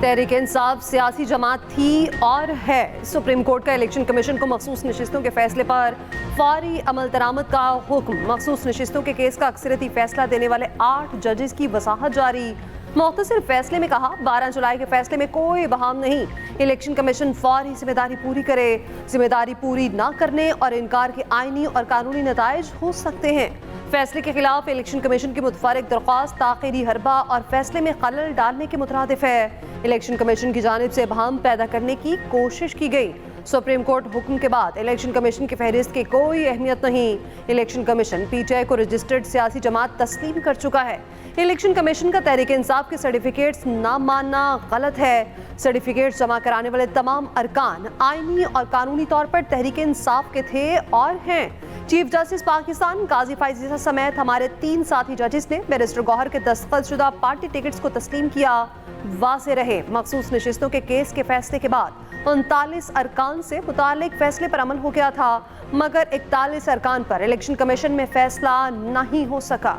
तहरीक इंसाफ सियासी जमात थी और है। सुप्रीम कोर्ट का इलेक्शन कमीशन को मखसूस नशिस्तों के फैसले पर फौरी अमल दरामद का हुक्म। मखसूस नशिस्तों के केस का अक्सरियती फैसला देने वाले 8 जजेस की वसाहत जारी। मुख्तसर फैसले में कहा 12 जुलाई के फैसले में कोई बहाम नहीं। इलेक्शन कमीशन फौरी जिम्मेदारी पूरी करे। जिम्मेदारी पूरी न करने और इनकार के आईनी और कानूनी नताइज हो सकते हैं। फैसले के खिलाफ इलेक्शन कमीशन की मुतफर्रिक दरख्वास्त ताख़ीरी हरबा और फैसले में खलल डालने के मुतरादिफ है। इलेक्शन कमीशन की जानिब से बहाम पैदा करने की कोशिश की गई। सुप्रीम कोर्ट हुक्म के बाद इलेक्शन कमीशन की फहरिस्त की कोई अहमियत नहीं। इलेक्शन कमीशन पीटीआई को रजिस्टर्ड सियासी जमात तस्लीम कर चुका है। इलेक्शन कमीशन का तहरीक इंसाफ के सर्टिफिकेट्स ना मानना गलत है। सर्टिफिकेट्स जमा कराने वाले तमाम अरकान आईनी और कानूनी तौर पर तहरीक इंसाफ के थे और हैं। चीफ जस्टिस पाकिस्तान काजी फायजीसा समेत हमारे 3 साथी जजेस ने बैरिस्टर गौहर के दस्तखतशुदा पार्टी टिकट्स को तस्लीम किया। वाज़ेह रहे मखसूस नशिस्तों के केस के फैसले के बाद 39 अरकान से मुतालिक फैसले पर अमल हो गया था, मगर 41 अरकान पर इलेक्शन कमीशन में फैसला नहीं हो सका।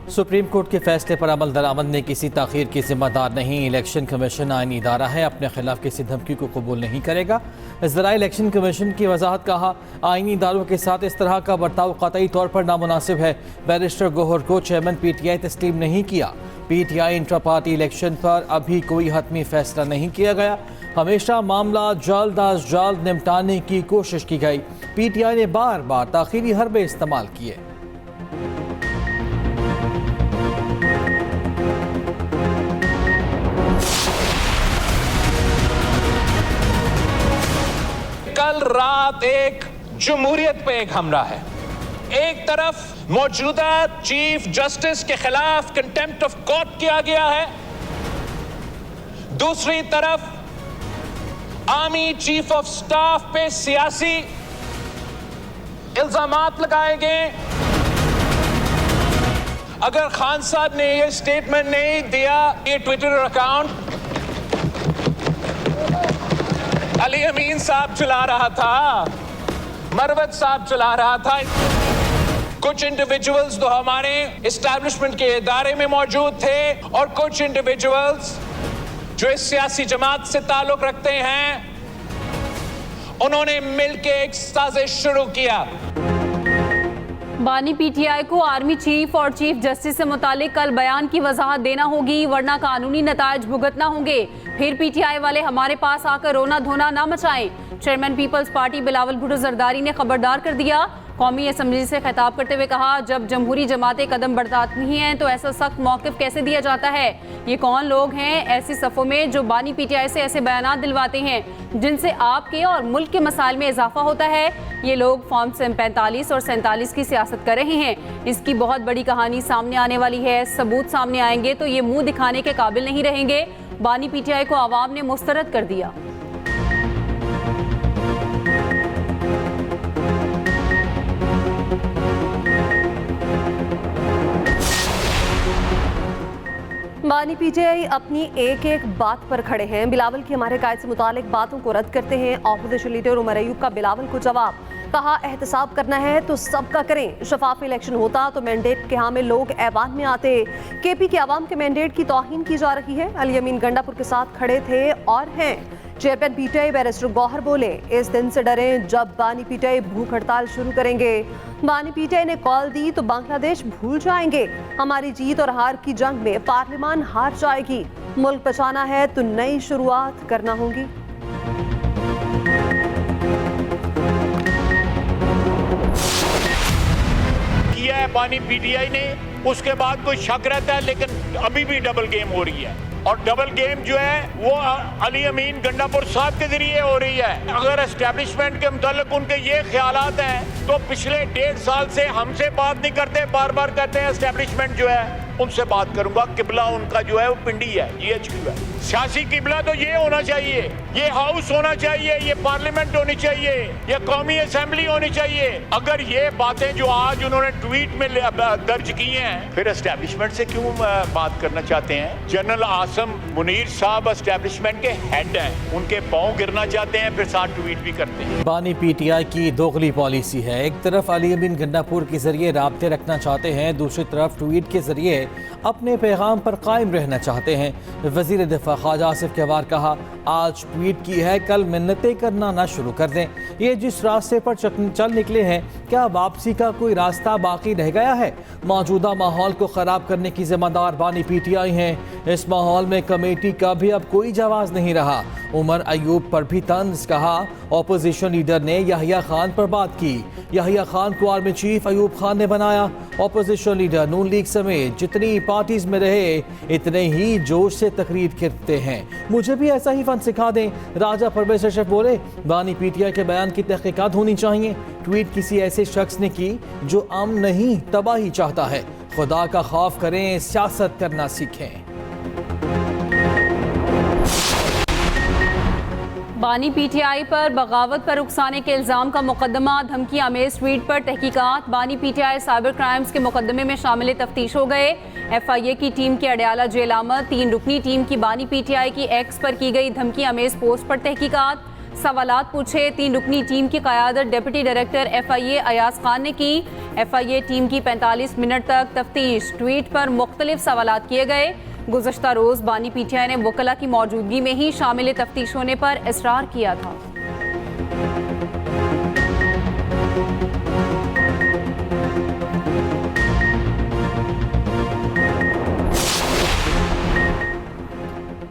सुप्रीम कोर्ट के फैसले पर अमल दरामद ने किसी ताख़ीर की जिम्मेदार नहीं। इलेक्शन कमीशन आईनी इदारा है, अपने खिलाफ किसी धमकी को कबूल नहीं करेगा। इस ज़रा इलेक्शन कमीशन की वजाहत कहा आईनी इदारों के साथ इस तरह का बर्ताव क़तई तौर पर नामुनासिब है। बैरिस्टर गौहर को चेयरमैन पीटीआई तस्लीम नहीं किया। पीटीआई इंट्रा पार्टी इलेक्शन पर अभी कोई हतमी फैसला नहीं किया गया। हमेशा मामला जल्द अज जल्द निपटाने की कोशिश की गई। पीटीआई ने बार बार ताख़ीरी हरबे इस्तेमाल किए। कल रात एक जमहूरियत पे एक हमला है। एक तरफ मौजूदा चीफ जस्टिस के खिलाफ कंटेम्प्ट ऑफ कोर्ट किया गया है, दूसरी तरफ आर्मी चीफ ऑफ स्टाफ पे सियासी इल्जामात लगाए गए। अगर खान साहब ने ये स्टेटमेंट नहीं दिया, ये ट्विटर अकाउंट अली अमीन साहब चला रहा था, मरवत साहब चला रहा था। कुछ इंडिविजुअल्स तो हमारे एस्टैब्लिशमेंट के इदारे में मौजूद थे और कुछ इंडिविजुअल्स जो इस सियासी जमात से ताल्लुक रखते हैं, उन्होंने मिलकर एक साजिश शुरू किया। बानी पीटीआई को आर्मी चीफ और चीफ जस्टिस से मुतालिक कल बयान की वजाहत देना होगी, वरना कानूनी नताइज भुगतना होंगे। फिर पीटीआई वाले हमारे पास आकर रोना धोना ना मचाएं। Chairman people's party Bilawal Bhutto Zardari ने खबरदार कर दिया। कौमी असम्बली से खिताब करते हुए कहा जब जमहूरी जमातें कदम बढ़ाती हैं तो ऐसा सख्त मौक़िफ़ कैसे दिया जाता है। ये कौन लोग हैं ऐसी सफ़ों में जो बानी पीटीआई से ऐसे बयानात दिलवाते हैं जिनसे आपके और मुल्क के मसाइल में इजाफा होता है। ये लोग फॉर्म 45 और 47 की सियासत कर रहे हैं। इसकी बहुत बड़ी कहानी सामने आने वाली है। सबूत सामने आएंगे तो ये मुंह दिखाने के काबिल नहीं रहेंगे। बानी पीटीआई को आवाम ने मुस्तरद कर दिया। बानी पीटीआई अपनी एक एक बात पर खड़े हैं। बिलावल की हमारे कायद से मुतालिक बातों को रद्द करते हैं। ऑपोजिशन लीडर उमर अयूब का बिलावल को जवाब, कहा एहतसाब करना है तो सबका करें। शफाफ इलेक्शन होता तो मैंडेट के हामिल लोग ऐवान में आते। केपी के आवाम के मैंडेट की तौहीन की जा रही है। अली अमीन गंडापुर के साथ खड़े थे और हैं। चेयरमैन पीटीआई बैरिस्टर गौहर बोले इस दिन से डरें जब बानी पीटीआई भूख हड़ताल शुरू करेंगे। बानी पीटीआई ने कॉल दी तो बांग्लादेश भूल जाएंगे। हमारी जीत और हार की जंग में पार्लियामान हार जाएगी। मुल्क बचाना है तो नई शुरुआत करना होगी। किया है बानी पीटीआई ने, उसके बाद कोई शक रहता है, लेकिन अभी भी डबल गेम हो रही है। और डबल गेम जो है वो अली अमीन गंडापुर साहब के जरिए हो रही है। अगर एस्टेब्लिशमेंट के मुतालिक उनके ये ख्यालात हैं तो पिछले 1.5 साल से हमसे बात नहीं करते, बार बार कहते हैं एस्टेब्लिशमेंट जो है उनसे बात करूंगा। किबला उनका जो है वो पिंडी है, GHQ है। सियासी किबला तो ये होना चाहिए, ये हाउस होना चाहिए, ये पार्लियामेंट होनी चाहिए, ये कौमी असेंबली होनी चाहिए। अगर ये बातें जो आज उन्होंने ट्वीट में दर्ज की हैं, फिर एस्टेब्लिशमेंट से क्यों बात करना चाहते हैं? जनरल आसम मुनीर साहब एस्टेब्लिशमेंट के हेड हैं, उनके पांव गिरना चाहते हैं, फिर साथ ट्वीट भी करते हैं। बानी पीटीआई की दोगली पॉलिसी है। एक तरफ अली अमीन गंडापुर के जरिए राब्ते रखना चाहते हैं, दूसरी तरफ ट्वीट के जरिए अपने पैगाम पर कायम रहना चाहते हैं। वजीर दिफा ख्वाजा आसिफ कहवार कहा, आज ट्वीट की है, कल मिन्नतें करना ना शुरू कर दें। ये जिस रास्ते पर चल निकले हैं, क्या वापसी का कोई रास्ता बाकी रह गया है? मौजूदा माहौल को ख़राब करने की जिम्मेदार बानी पीटीआई हैं। इस माहौल में कमेटी का भी अब कोई जवाब नहीं रहा। उमर अयूब पर भी तंज कहा। ऑपोजिशन लीडर ने याहिया खान पर बात की। याहिया खान को आर्मी चीफ अयूब खान ने बनाया। ऑपोजिशन लीडर नून लीग समेत जितनी पार्टीज में रहे, इतने ही जोश से तकरीर करते हैं। मुझे भी ऐसा ही फन सिखा दें। राजा परवेज अशरफ बोले, बानी पीटीआई के बयान की तहकीकात होनी चाहिए। ट्वीट किसी ऐसे शख्स ने की जो अमन नहीं तबाही चाहता है। खुदा का खौफ करें, सियासत करना सीखें। बानी पीटीआई पर बगावत पर उकसाने के इल्ज़ाम का मुकदमा, धमकी आमेज ट्वीट पर तहकीकात। बानी पीटीआई साइबर क्राइम्स के मुकदमे में शामिल तफ्तीश हो गए। FIA की टीम के अडयाला जेल आमद। 3 रुकनी टीम की बानी पीटीआई की एक्स पर की गई धमकी आमेज पोस्ट पर तहकीकात। सवालात पूछे। 3 रुकनी टीम की क़यादत deputy director FIA Ayaz Khan ने की। FIA टीम की 45 मिनट तक तफ्तीश। ट्वीट पर मुख्तलिफ सवालात किए गए। गुज़श्ता रोज़ बानी पीटीआई ने वकला की मौजूदगी में ही शामिल तफ्तीश होने पर इसरार किया था।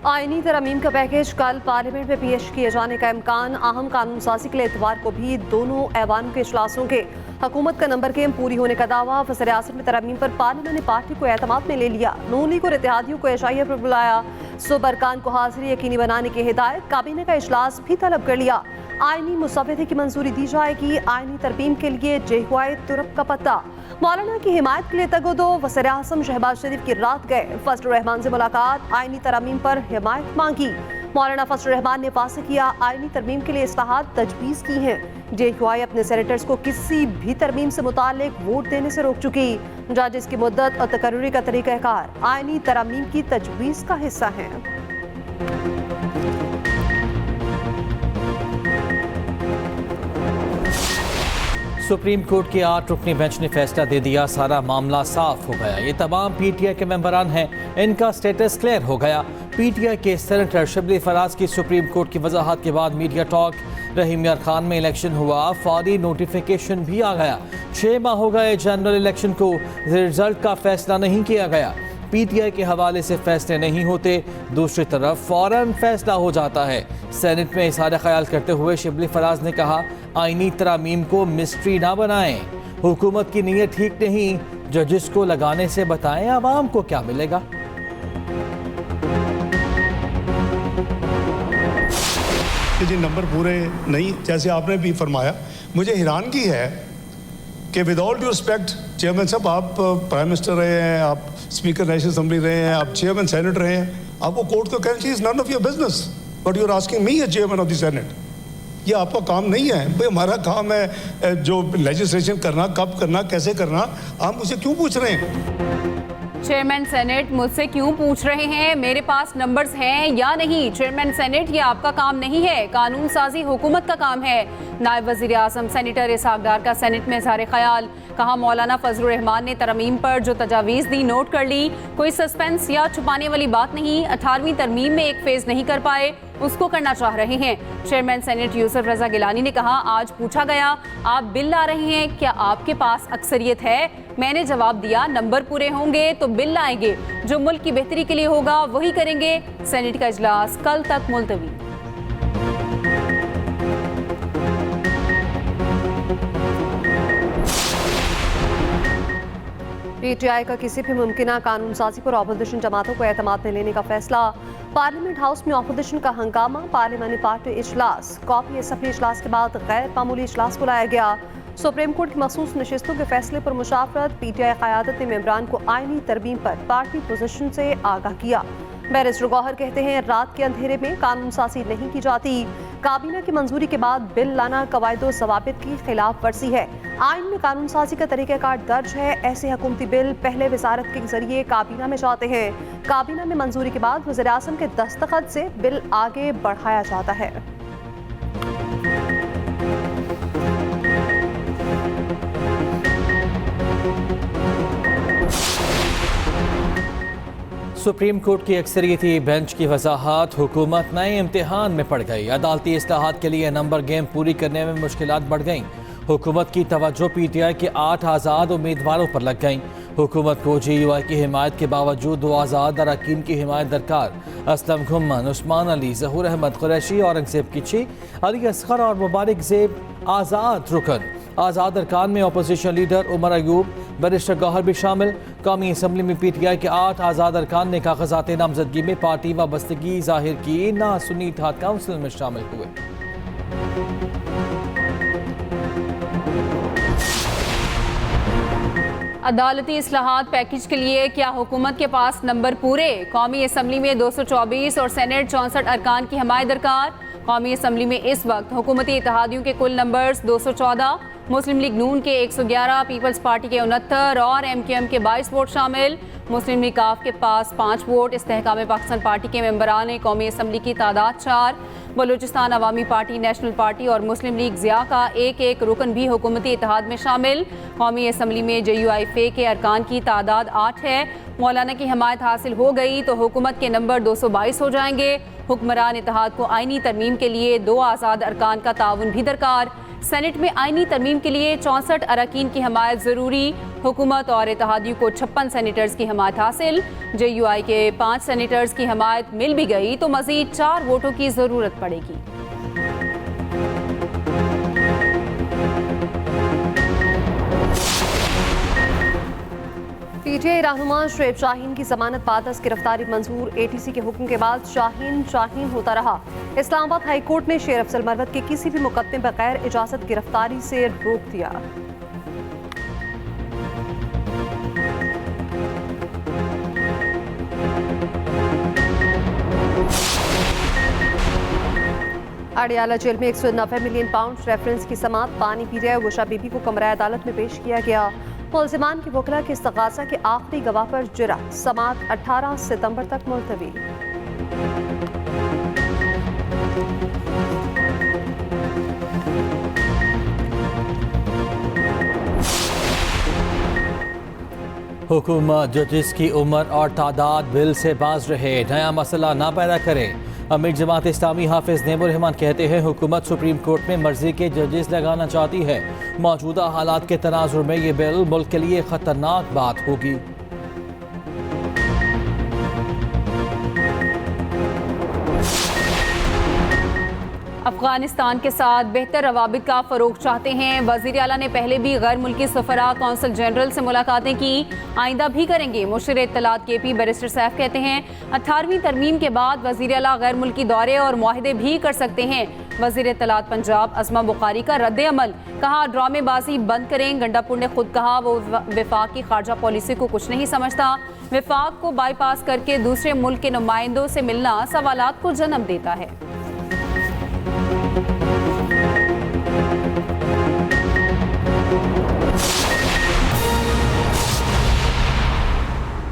आईनी तरमीम का पैकेज कल पार्लियामेंट में पेश किए जाने का इम्कान। अहम कानून साजी के लिए इतवार को भी दोनों ऐवानों के इजलासों के हुकूमत का नंबर गेम पूरी होने का दावा। वज़ीर आज़म ने तरमीम पर पार्लियामेंट ने पार्टी को एतमाद में ले लिया। नून लीग और इत्तेहादियों को एशाइया पर बुलाया। सुबरकान को हाजिरी यकीनी बनाने की हिदायत। काबीना का इजलास भी तलब कर लिया। आईनी मुसव्वदे की मंजूरी दी जाएगी। आईनी तरमीम के लिए जेहुआए तुरक का पत्ता। मौलाना की हिमायत के लिए तगोदो। वज़ीर आज़म शहबाज शरीफ की रात गए। फजल रहमान से मुलाकात। आईनी तरमीम पर हिमायत मांगी। मौलाना फजल रहमान ने वाज़ेह किया, आईनी तरमीम के लिए इस्लाहात तजवीज़ की हैं। जेहुआई अपने सेनेटर्स को किसी भी तरमीम से मुताल्लिक वोट देने से रोक चुकी। जजेस की मुद्दत और तकर्री का तरीक़ाकार आईनी तरमीम की तजवीज़ का हिस्सा है। सुप्रीम कोर्ट के 8 रुकनी बेंच ने फैसला दे दिया। सारा मामला साफ हो गया। ये तमाम पीटीआई के मेंबरान हैं, इनका स्टेटस क्लियर हो गया। पीटीआई के सेनेटर शिबली फराज की सुप्रीम कोर्ट की वजाहत के बाद मीडिया टॉक। रहीम यार खान में इलेक्शन हुआ, फौरी नोटिफिकेशन भी आ गया। 6 माह हो गए जनरल इलेक्शन को, रिजल्ट का फैसला नहीं किया गया। पीटीआई के हवाले से फैसले नहीं होते, दूसरी तरफ फौरन फैसला हो जाता है। सेनेट में इज़हार ख्याल करते हुए शिबली फराज ने कहा, आईनी तरामीम को मिस्ट्री ना बनाएं। हुकूमत की नीयत ठीक नहीं, जजिस को लगाने से बताएं आवाम को क्या मिलेगा। जी नंबर पूरे नहीं, जैसे आपने भी फरमाया। मुझे हैरानगी है कि with all due respect chairman साहब, आप प्राइम मिनिस्टर रहे हैं, आप स्पीकर नेशनल असेंबली रहे हैं, आप चेयरमैन सेनेट रहे हैं, आपको कोर्ट को कहना चाहिए none of your business, but you are asking me as chairman of the senate. ये आपका काम नहीं है भाई, हमारा काम है जो लेजिस्लेशन करना, कब करना, कैसे करना। आप मुझसे क्यों पूछ रहे हैं? चेयरमैन सेनेट मुझसे क्यों पूछ रहे हैं? मेरे पास नंबर्स हैं या नहीं? चेयरमैन सेनेट, ये आपका काम नहीं है, कानून साजी हुकूमत का काम है। नायब वज़ीर आज़म सेनेटर इसहाक डार का सेनेट में इज़हार ख्याल। कहा, मौलाना फजल रहमान ने तरमीम पर जो तजावीज़ दी नोट कर ली, कोई सस्पेंस या छुपाने वाली बात नहीं। 18वीं तरमीम में एक फेज़ नहीं कर पाए, उसको करना चाह रहे हैं। चेयरमैन सेनेट यूसुफ रजा गिलानी ने कहा, आज पूछा गया आप बिल ला रहे हैं, क्या आपके पास अक्सरियत है? मैंने जवाब दिया, नंबर पूरे होंगे तो बिल लाएंगे, जो मुल्क की बेहतरी के लिए होगा वही करेंगे। सेनेट का इजलास कल तक मुलतवी। पीटीआई का किसी भी मुमकिना कानून साजी पर अपोजिशन जमातों को एतमाद में लेने का फैसला। पार्लियामेंट हाउस में अपोजिशन का हंगामा, पार्लियामानी पार्टी इजलास। कॉपी असम्बली इजलास के बाद गैर मामूली इजलास बुलाया गया। सुप्रीम कोर्ट की मखसूस नशिस्तों के फैसले पर मुशावरत। पीटीआई क़यादत ने मेंबरान को आईनी तरमीम पर पार्टी पोजीशन से आगाह किया। बैरिस्टर गौहर कहते हैं, रात के अंधेरे में कानून साजी नहीं की जाती। काबीना की मंजूरी के बाद बिल लाना कवायदो ज़वाबित की खिलाफ वर्जी है। आइन में कानून साजी का तरीक़ाकार दर्ज है। ऐसे हुकूमती बिल पहले वजारत के जरिए काबीना में जाते हैं। काबीना में मंजूरी के बाद वज़ीर आज़म के दस्तखत से बिल आगे बढ़ाया जाता है। सुप्रीम कोर्ट की अक्सरियती बेंच की वजाहत, हुकूमत नए इम्तिहान में पड़ गई। अदालती इस्लाहात के लिए नंबर गेम पूरी करने में मुश्किलात बढ़ गईं। हुकूमत की तवज्जो PTI के 8 आज़ाद उम्मीदवारों पर लग गई। हुकूमत को GUI की हिमायत के बावजूद 2 आज़ाद अरकान की हिमायत दरकार। असलम घुम्मन, उस्मान अली, ज़हूर अहमद कुरैशी, औरंगज़ेब किची, अली असगर और मुबारक ज़ेब आज़ाद रुकन। आज़ाद अरकान में opposition leader Umar Ayub, barrister Gohar भी शामिल। कौमी असम्बली में PTI के 8 आज़ाद अरकान ने कागजात नामजदगी में पार्टी वाबस्तगी जाहिर की। ना सुन्नी इत्तेहाद काउंसिल में शामिल हुए। अदालती इस्लाहात पैकेज के लिए क्या हुकूमत के पास नंबर पूरे? कौमी असम्बली में 224 और सेनेट 64 अरकान की हिमायत दरकार। कौमी असम्बली में इस वक्त हुकूमती इत्तेहादियों के कुल नंबर्स 214, मुस्लिम लीग नून के 111, पीपल्स पार्टी के 69 और MKM के 22 वोट शामिल। मुस्लिम लीग काफ के पास 5 वोट। इस्तेहकाम पाकिस्तान पार्टी के मेंबरान कौमी असम्बली की तादाद 4। बलूचिस्तान अवामी पार्टी, नेशनल पार्टी और मुस्लिम लीग ज़िया का एक रुकन भी हुकूमती इत्तेहाद में शामिल। कौमी असम्बली में JUI फे के अरकान की तादाद 8 है। मौलाना की हमायत हासिल हो गई तो हुकूमत के नंबर 222 हो जाएंगे। हुक्मरान इत्तेहाद को आइनी तरमीम के लिए 2 आज़ाद अरकान का ताउन भी दरकार। सेनेट में आइनी तरमीम के लिए 64 अरकान की हमायत ज़रूरी। हुकूमत और इत्तेहादियों को 56 सेनेटर्स की हमायत हासिल। JUI के 5 सेनेटर्स की हमायत मिल भी गई तो मज़ीद 4 वोटों की ज़रूरत पड़ेगी। PTI रहनुमा शुएब शाहीन की जमानत बादस गिरफ्तारी मंजूर। ATC के हुक्म के बाद शाहीन होता रहा। इस्लामाबाद हाई कोर्ट ने शेर अफजल मरवत के किसी भी मुकदमे बगैर इजाजत गिरफ्तारी से रोक दिया। अडियाला जेल में 190 मिलियन पाउंड रेफरेंस की समात। पानी पी रहे गुशा बीबी को कमरा अदालत में पेश किया गया। मुलजिमान की वकला के इस्तगासा के आखिरी गवाह पर जुरा। समात 18 सितंबर तक मुलतवी। हुकूमत जजेस की उम्र और तादाद बिल से बाज रहे, नया मसला ना पैदा करे। अमीर जमात इस्लामी हाफिज नेमुर रहमान कहते हैं, हुकूमत सुप्रीम कोर्ट में मर्जी के जजेस लगाना चाहती है। मौजूदा हालात के तनाजुर में ये बिल मुल्क के लिए खतरनाक बात होगी। अफगानिस्तान के साथ बेहतर रवाबित का फ़रोग चाहते हैं। वज़ीर आला ने पहले भी गैर मुल्की सफ़रा कौंसल जनरल से मुलाकातें की, आइंदा भी करेंगे। मुशीर इत्तलात KP बैरिस्टर सैफ कहते हैं, 18वीं तरमीम के बाद वज़ीर आला गैर मुल्की दौरे और मुआहदे भी कर सकते हैं। वज़ीर इत्तलात पंजाब अज़मा बुखारी का रद्द अमल, कहा ड्रामेबाजी बंद करें। गंडापुर ने खुद कहा वो वफाक की खारजा पॉलिसी को कुछ नहीं समझता। वफाक को बाईपास करके दूसरे मुल्क के नुमाइंदों से मिलना सवालात को जन्म देता है।